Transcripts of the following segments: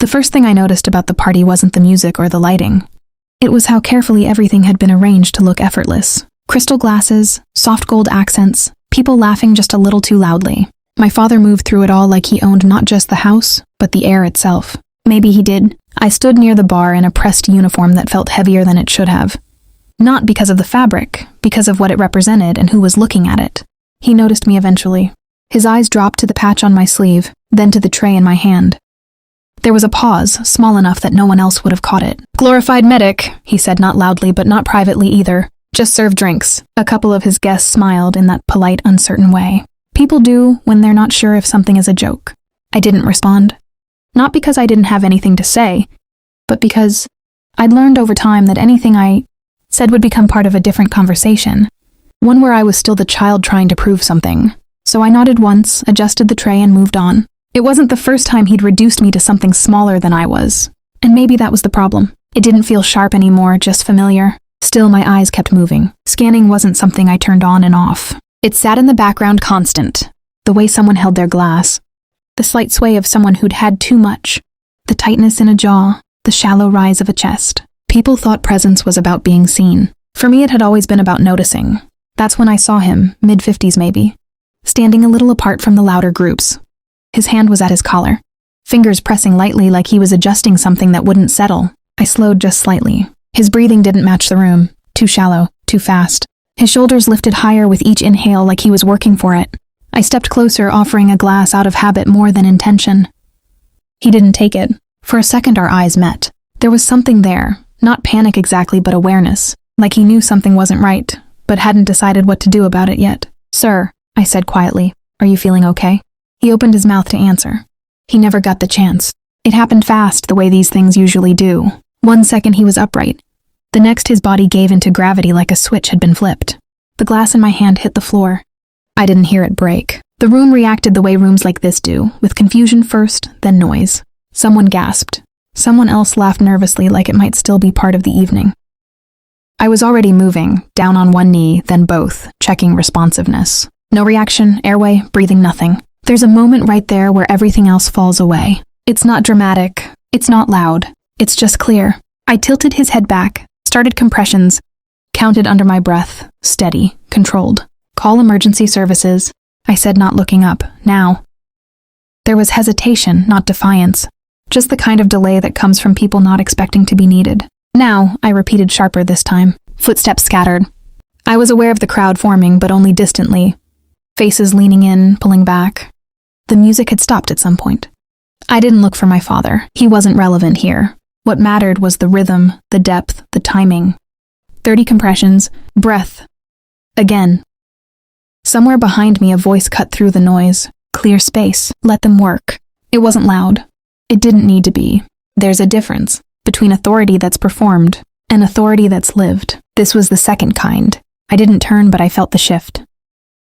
The first thing I noticed about the party wasn't the music or the lighting. It was how carefully everything had been arranged to look effortless. Crystal glasses, soft gold accents, people laughing just a little too loudly. My father moved through it all like he owned not just the house, but the air itself. Maybe he did. I stood near the bar in a pressed uniform that felt heavier than it should have. Not because of the fabric, because of what it represented and who was looking at it. He noticed me eventually. His eyes dropped to the patch on my sleeve, then to the tray in my hand. There was a pause, small enough that no one else would have caught it. "Glorified medic," he said, not loudly but not privately either. "Just serve drinks." A couple of his guests smiled in that polite, uncertain way. People do when they're not sure if something is a joke. I didn't respond. Not because I didn't have anything to say, but because I'd learned over time that anything I said would become part of a different conversation, one where I was still the child trying to prove something. So I nodded once, adjusted the tray, and moved on. It wasn't the first time he'd reduced me to something smaller than I was, and maybe that was the problem. It didn't feel sharp anymore, just familiar. Still, my eyes kept moving. Scanning wasn't something I turned on and off. It sat in the background constant. The way someone held their glass, the slight sway of someone who'd had too much, the tightness in a jaw, the shallow rise of a chest. People thought presence was about being seen. For me, it had always been about noticing. That's when I saw him, mid-50s maybe, standing a little apart from the louder groups. His hand was at his collar, fingers pressing lightly like he was adjusting something that wouldn't settle. I slowed just slightly. His breathing didn't match the room. Too shallow, too fast. His shoulders lifted higher with each inhale like he was working for it. I stepped closer, offering a glass out of habit more than intention. He didn't take it. For a second our eyes met. There was something there, not panic exactly, but awareness, like he knew something wasn't right, but hadn't decided what to do about it yet. "Sir," I said quietly, "are you feeling okay?" He opened his mouth to answer. He never got the chance. It happened fast, the way these things usually do. 1 second he was upright. The next his body gave into gravity like a switch had been flipped. The glass in my hand hit the floor. I didn't hear it break. The room reacted the way rooms like this do, with confusion first, then noise. Someone gasped. Someone else laughed nervously like it might still be part of the evening. I was already moving, down on one knee, then both, checking responsiveness. No reaction, airway, breathing, nothing. There's a moment right there where everything else falls away. It's not dramatic. It's not loud. It's just clear. I tilted his head back, started compressions, counted under my breath, steady, controlled. "Call emergency services," I said, not looking up. "Now." There was hesitation, not defiance. Just the kind of delay that comes from people not expecting to be needed. "Now," I repeated sharper this time. Footsteps scattered. I was aware of the crowd forming, but only distantly. Faces leaning in, pulling back. The music had stopped at some point. I didn't look for my father. He wasn't relevant here. What mattered was the rhythm, the depth, the timing. 30 compressions, breath. Again. Somewhere behind me a voice cut through the noise. Clear space. Let them work. It wasn't loud. It didn't need to be. There's a difference between authority that's performed and authority that's lived. This was the second kind. I didn't turn, but I felt the shift.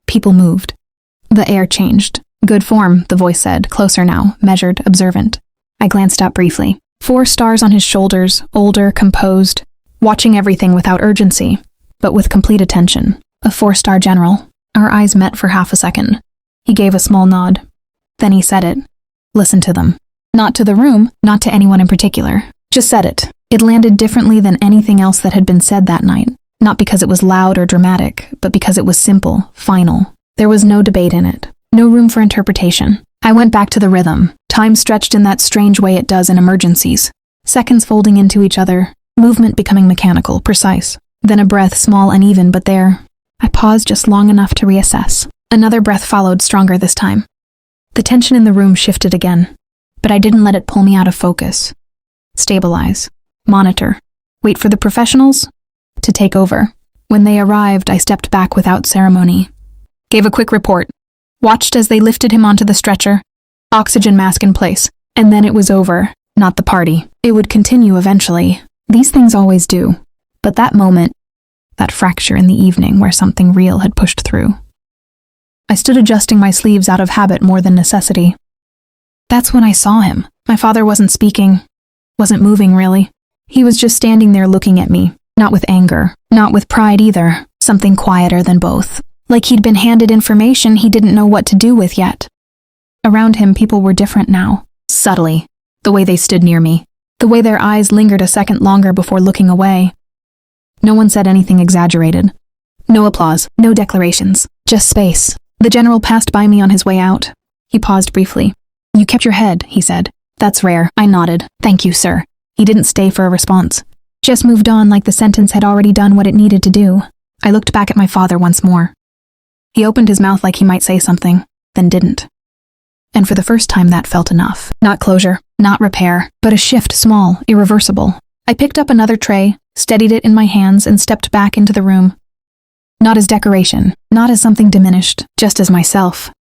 People moved. The air changed. "Good form," the voice said, closer now, measured, observant. I glanced up briefly. 4 stars on his shoulders, older, composed, watching everything without urgency, but with complete attention. A 4-star general. Our eyes met for half a second. He gave a small nod. Then he said it. Listen to them. Not to the room, not to anyone in particular. Just said it. It landed differently than anything else that had been said that night. Not because it was loud or dramatic, but because it was simple, final. There was no debate in it. No room for interpretation. I went back to the rhythm. Time stretched in that strange way it does in emergencies. Seconds folding into each other. Movement becoming mechanical, precise. Then a breath, small, uneven, but there. I paused just long enough to reassess. Another breath followed, stronger this time. The tension in the room shifted again, but I didn't let it pull me out of focus. Stabilize. Monitor. Wait for the professionals to take over. When they arrived, I stepped back without ceremony. Gave a quick report. Watched as they lifted him onto the stretcher. Oxygen mask in place. And then it was over. Not the party. It would continue eventually. These things always do. But that moment, that fracture in the evening where something real had pushed through. I stood adjusting my sleeves out of habit more than necessity. That's when I saw him. My father wasn't speaking, wasn't moving really. He was just standing there looking at me, not with anger, not with pride either, something quieter than both. Like he'd been handed information he didn't know what to do with yet. Around him, people were different now. Subtly. The way they stood near me. The way their eyes lingered a second longer before looking away. No one said anything exaggerated. No applause, no declarations, just space. The general passed by me on his way out. He paused briefly. "You kept your head," he said. "That's rare." I nodded. "Thank you, sir." He didn't stay for a response. Just moved on like the sentence had already done what it needed to do. I looked back at my father once more. He opened his mouth like he might say something, then didn't. And for the first time that felt enough. Not closure, not repair, but a shift, small, irreversible. I picked up another tray, steadied it in my hands, and stepped back into the room. Not as decoration, not as something diminished, just as myself.